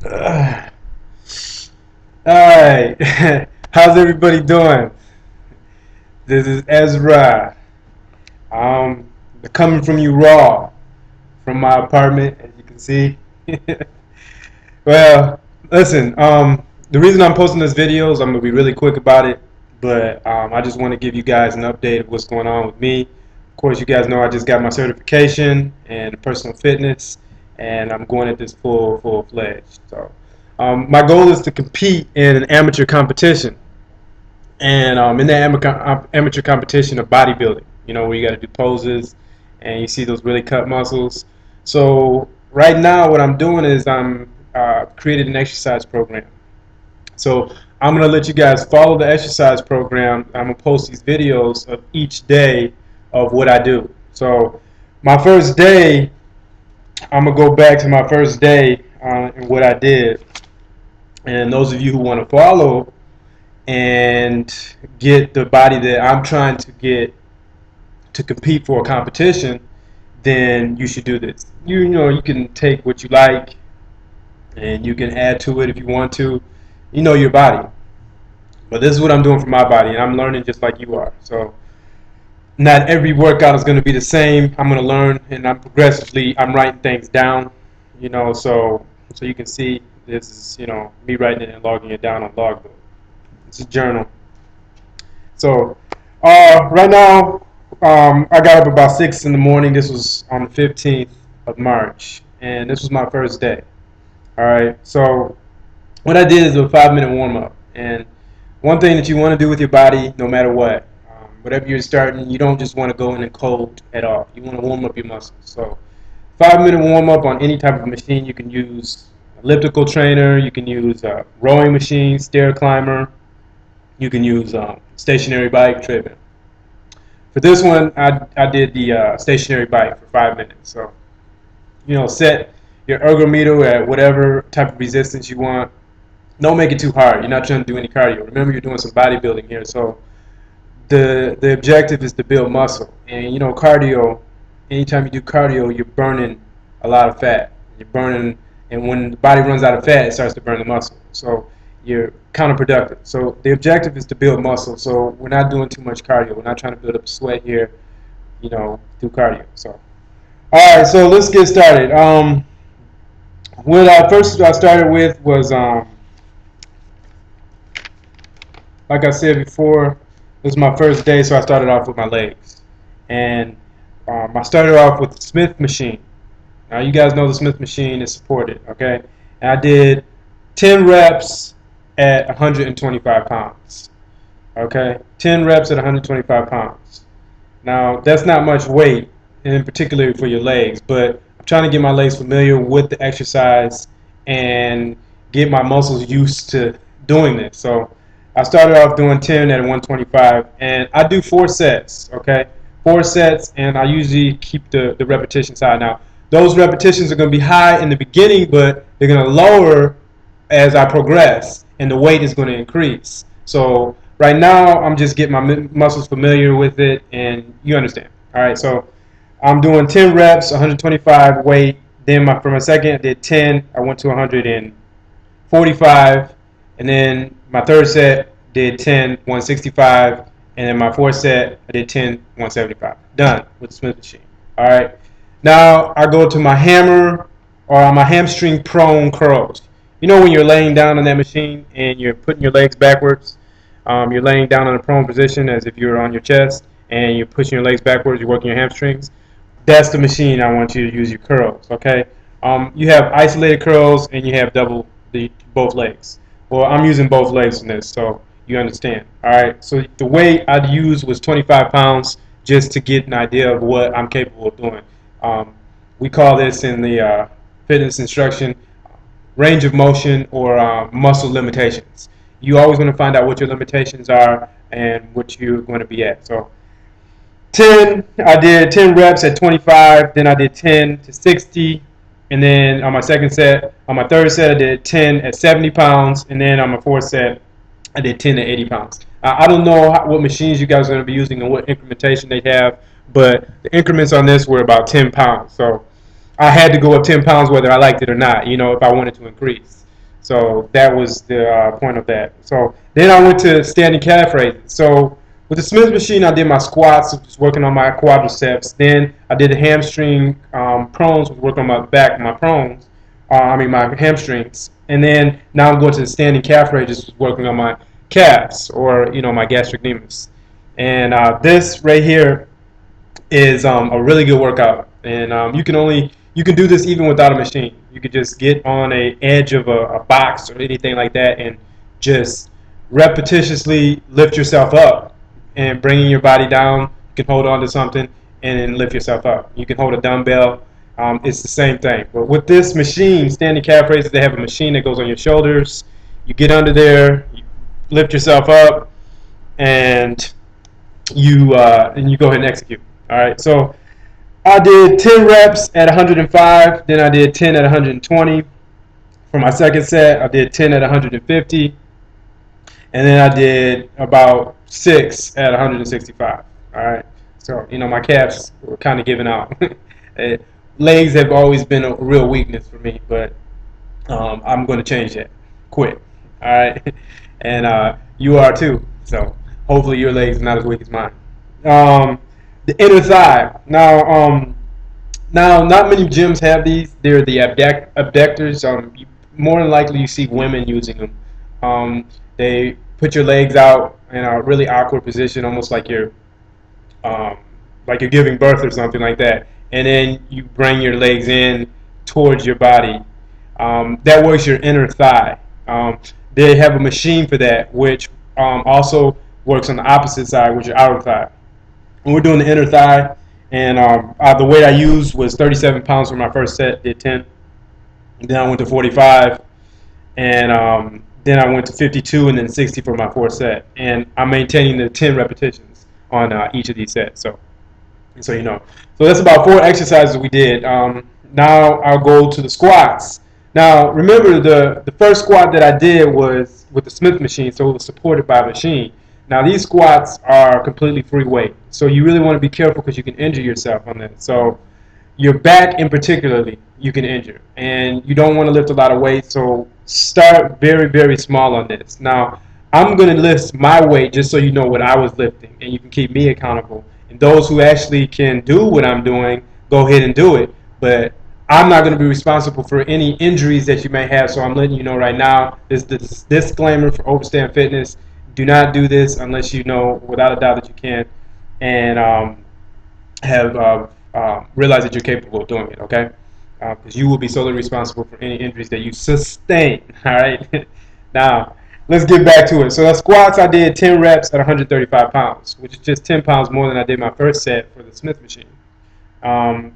Alright. How's everybody doing? This is Ezra. Um, coming from you raw from my apartment, as you can see. Well, listen, the reason I'm posting this video is I'm going to be really quick about it, but I just want to give you guys an update of what's going on with me. Of course, you guys know I just got my certification in personal fitness, and I'm going at this full-fledged. So, my goal is to compete in an amateur competition, and in the amateur competition of bodybuilding, where you got to do poses, and you see those really cut muscles. So right now, what I'm doing is I'm created an exercise program. So I'm gonna let you guys follow the exercise program. I'm gonna post these videos of each day of what I do. So my first day, I'm gonna go back to my first day and what I did. And those of you who want to follow and get the body that I'm trying to get to compete for a competition, then you should do this. You can take what you like and you can add to it if you want to. You know your body. But this is what I'm doing for my body, and I'm learning just like you are. So not every workout is going to be the same. I'm going to learn, and I'm writing things down. So you can see this is me writing it and logging it down on Logbook. It's a journal. So right now, I got up about 6 in the morning. This was on the 15th of March, and this was my first day. All right. So what I did is a 5-minute warm up, and one thing that you want to do with your body, no matter what, whatever you're starting, you don't just want to go in and cold at all. You want to warm up your muscles. So 5-minute warm up on any type of machine. You can use elliptical trainer. You can use rowing machine, stair climber. You can use stationary bike, treadmill. For this one, I did the stationary bike for 5 minutes. So, set your ergometer at whatever type of resistance you want. Don't make it too hard. You're not trying to do any cardio. Remember, you're doing some bodybuilding here. So, the objective is to build muscle. And, cardio, anytime you do cardio, you're burning a lot of fat. You're burning, and when the body runs out of fat, it starts to burn the muscle. So, you're counterproductive. So the objective is to build muscle. So we're not doing too much cardio. We're not trying to build up sweat here, through cardio. So, all right. So let's get started. What I started with was, like I said before, this is my first day, so I started off with my legs, and I started off with the Smith machine. Now you guys know the Smith machine is supported, okay? And I did 10 reps at 125 pounds. Okay, 10 reps at 125 pounds. Now, that's not much weight, in particular for your legs, but I'm trying to get my legs familiar with the exercise and get my muscles used to doing this. So I started off doing 10 at 125, and I do 4 sets, okay? 4 sets, and I usually keep the repetition side. Now, those repetitions are going to be high in the beginning, but they're going to lower as I progress, and the weight is going to increase. So right now, I'm just getting my muscles familiar with it, and you understand. All right, so I'm doing 10 reps, 125 weight. Then for my second, I did 10. I went to 145, and then my third set did 10, 165, and then my fourth set, I did 10, 175. Done with the Smith machine. All right. Now I go to my hammer or my hamstring prone curls. When you're laying down on that machine and you're putting your legs backwards, you're laying down in a prone position as if you're on your chest, and you're pushing your legs backwards, you're working your hamstrings. That's the machine I want you to use your curls, okay? You have isolated curls and you have both legs. Well, I'm using both legs in this, so you understand. All right, so the weight I'd use was 25 pounds just to get an idea of what I'm capable of doing. We call this in the fitness instruction range of motion or muscle limitations. You always want to find out what your limitations are and what you're going to be at. So 10, I did 10 reps at 25, then I did 10 to 60, and then on my third set, I did 10 at 70 pounds, and then on my fourth set, I did 10 to 80 pounds. I don't know what machines you guys are going to be using and what incrementation they have, but the increments on this were about 10 pounds. So I had to go up 10 pounds whether I liked it or not, if I wanted to increase. So that was the point of that. So then I went to standing calf raises. So with the Smith machine, I did my squats, just working on my quadriceps. Then I did the hamstring prones, working on my back, my prones. My hamstrings. And then now I'm going to the standing calf raises, working on my calves, or my gastrocnemius. And this right here is a really good workout, and you can do this even without a machine. You could just get on a edge of a box or anything like that, and just repetitiously lift yourself up, and bringing your body down. You can hold on to something and then lift yourself up. You can hold a dumbbell. It's the same thing. But with this machine, standing calf raises, they have a machine that goes on your shoulders. You get under there, you lift yourself up, and you go ahead and execute. All right, so I did 10 reps at 105, then I did 10 at 120. For my second set, I did 10 at 150, and then I did about 6 at 165. All right, so my calves were kind of giving out. Legs have always been a real weakness for me, but I'm going to change that quick. All right, and you are too. So hopefully your legs are not as weak as mine. The inner thigh. Now, not many gyms have these. They're the abductors. More than likely, you see women using them. They put your legs out in a really awkward position, almost like you're giving birth or something like that, and then you bring your legs in towards your body. That works your inner thigh. They have a machine for that, which also works on the opposite side, which is your outer thigh. And we're doing the inner thigh, and the weight I used was 37 pounds for my first set, did 10. And then I went to 45, and then I went to 52, and then 60 for my fourth set. And I'm maintaining the 10 repetitions on each of these sets. So you know. So that's about 4 exercises we did. Now I'll go to the squats. Now remember, the first squat that I did was with the Smith machine, so it was supported by a machine. Now these squats are completely free weight, so you really want to be careful because you can injure yourself on that. So your back in particularly you can injure, and you don't want to lift a lot of weight, so start very, very small on this. Now I'm going to list my weight just so you know what I was lifting, and you can keep me accountable. And those who actually can do what I'm doing, go ahead and do it. But I'm not going to be responsible for any injuries that you may have, so I'm letting you know right now. This disclaimer for Overstand Fitness. Do not do this unless you know without a doubt that you can, and have realized that you're capable of doing it, okay? Because you will be solely responsible for any injuries that you sustain, all right? Now, let's get back to it. So the squats, I did 10 reps at 135 pounds, which is just 10 pounds more than I did my first set for the Smith machine.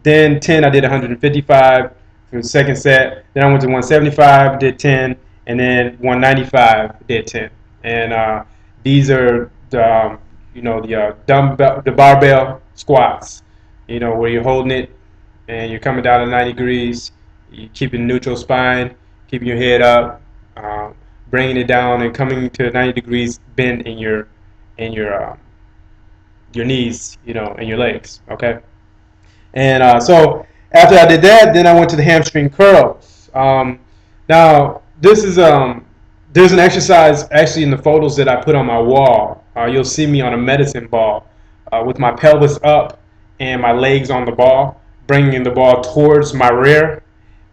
Then 10, I did 155 for the second set. Then I went to 175, did 10, and then 195, did 10. And these are the the barbell squats. Where you're holding it and you're coming down to 90 degrees. You're keeping neutral spine, keeping your head up, bringing it down, and coming to 90 degrees bend in your knees, and your legs. Okay. And so after I did that, then I went to the hamstring curls. Now this is there's an exercise actually in the photos that I put on my wall. You'll see me on a medicine ball with my pelvis up and my legs on the ball, bringing the ball towards my rear.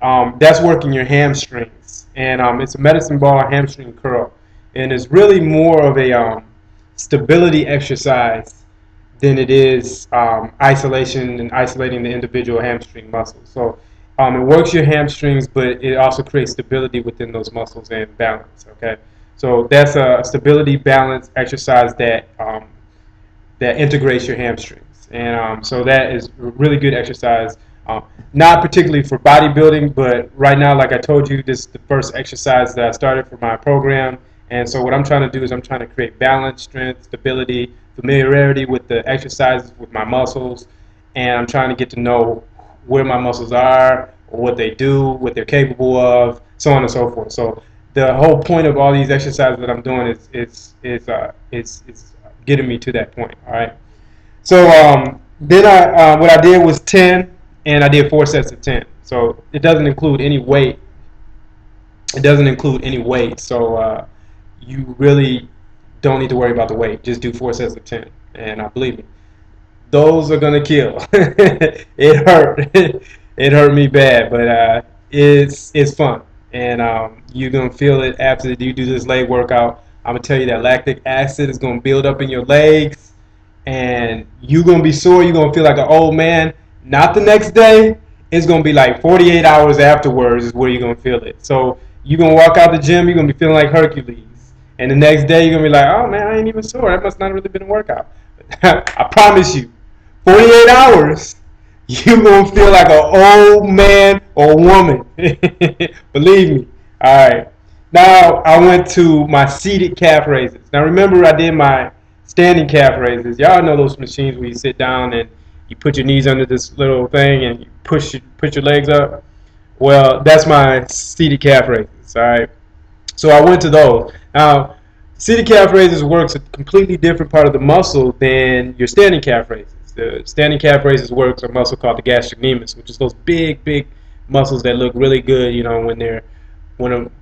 That's working your hamstrings, and it's a medicine ball hamstring curl, and it's really more of a stability exercise than it is isolation and isolating the individual hamstring muscles. So it works your hamstrings, but it also creates stability within those muscles and balance. Okay, so that's a stability balance exercise that that integrates your hamstrings, and so that is a really good exercise. Not particularly for bodybuilding, but right now, like I told you, this is the first exercise that I started for my program. And so what I'm trying to do is I'm trying to create balance, strength, stability, familiarity with the exercises with my muscles, and I'm trying to get to know where my muscles are, or what they do, what they're capable of, so on and so forth. So the whole point of all these exercises that I'm doing is getting me to that point. All right. So then what I did was 10, and I did 4 sets of 10. So it doesn't include any weight It doesn't include any weight, so you really don't need to worry about the weight. Just do 4 sets of 10, and believe me, those are gonna kill. It hurt. It hurt me bad, but it's fun, and you're gonna feel it after you do this leg workout. I'm gonna tell you that lactic acid is gonna build up in your legs, and you're gonna be sore. You're gonna feel like an old man. Not the next day. It's gonna be like 48 hours afterwards is where you're gonna feel it. So you're gonna walk out the gym. You're gonna be feeling like Hercules, and the next day you're gonna be like, oh man, I ain't even sore. That must not have really been a workout. I promise you, 48 hours, you're going to feel like an old man or woman. Believe me. All right. Now, I went to my seated calf raises. Now, remember, I did my standing calf raises. Y'all know those machines where you sit down and you put your knees under this little thing and you push your legs up. Well, that's my seated calf raises. All right. So I went to those. Now, seated calf raises works a completely different part of the muscle than your standing calf raises. The standing calf raises works a muscle called the gastrocnemius, which is those big muscles that look really good, you know,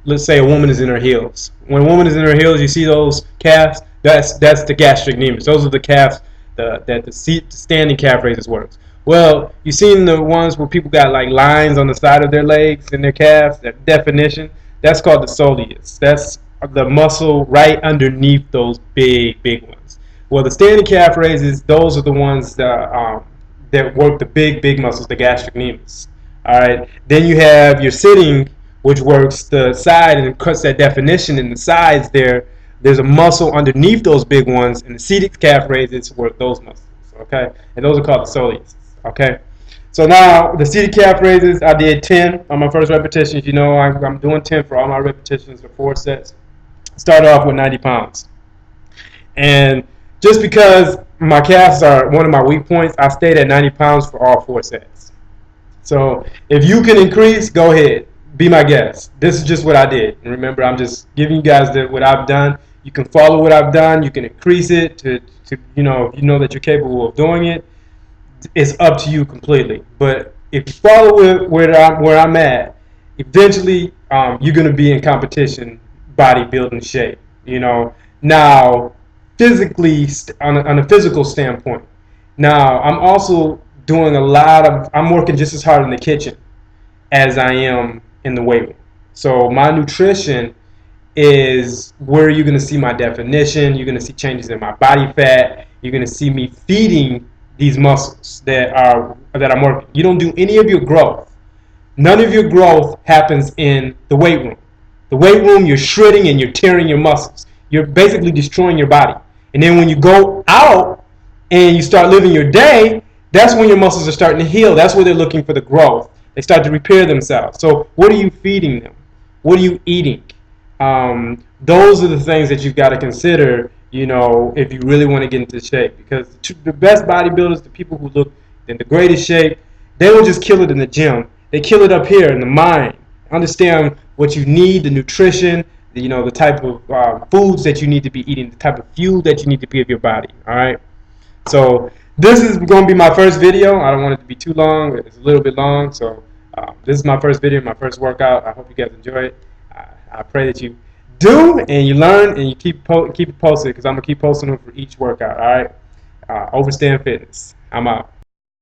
let's say a woman is in her heels. When a woman is in her heels, you see those calves. That's the gastrocnemius. Those are the calves that the standing calf raises works. Well, you've seen the ones where people got like lines on the side of their legs and their calves. That definition. That's called the soleus. That's the muscle right underneath those big ones. Well, the standing calf raises, those are the ones that work the big muscles, the gastrocnemius. All right. Then you have your sitting, which works the side and cuts that definition in the sides there. There's a muscle underneath those big ones, and the seated calf raises work those muscles. Okay. And those are called the soleus. Okay. So now the seated calf raises, I did 10 on my first repetitions. You know, I'm doing 10 for all my repetitions for 4 sets. Start off with 90 pounds. And just because my calves are one of my weak points, I stayed at 90 pounds for all 4 sets. So if you can increase, go ahead. Be my guest. This is just what I did. And remember, I'm just giving you guys what I've done. You can follow what I've done. You can increase it to if you know that you're capable of doing it. It's up to you completely. But if you follow where I'm at, eventually you're going to be in competition, bodybuilding shape. You know. Now, physically, on a physical standpoint. Now, I'm also doing I'm working just as hard in the kitchen as I am in the weight room. So my nutrition is where you're going to see my definition. You're going to see changes in my body fat. You're going to see me feeding these muscles that I'm working. You don't do any of your growth. None of your growth happens in the weight room. The weight room, you're shredding and you're tearing your muscles. You're basically destroying your body. And then when you go out and you start living your day, that's when your muscles are starting to heal. That's where they're looking for the growth. They start to repair themselves. So what are you feeding them? What are you eating? Those are the things that you've got to consider, you know, if you really want to get into shape. Because the best bodybuilders, the people who look in the greatest shape, they don't just kill it in the gym. They kill it up here in the mind. Understand what you need, the nutrition, the type of foods that you need to be eating, the type of fuel that you need to give your body. All right. So this is going to be my first video. I don't want it to be too long. It's a little bit long. So this is my first video, my first workout. I hope you guys enjoy it. I pray that you do and you learn and you keep it posted because I'm going to keep posting them for each workout. All right. Overstand Fitness. I'm out.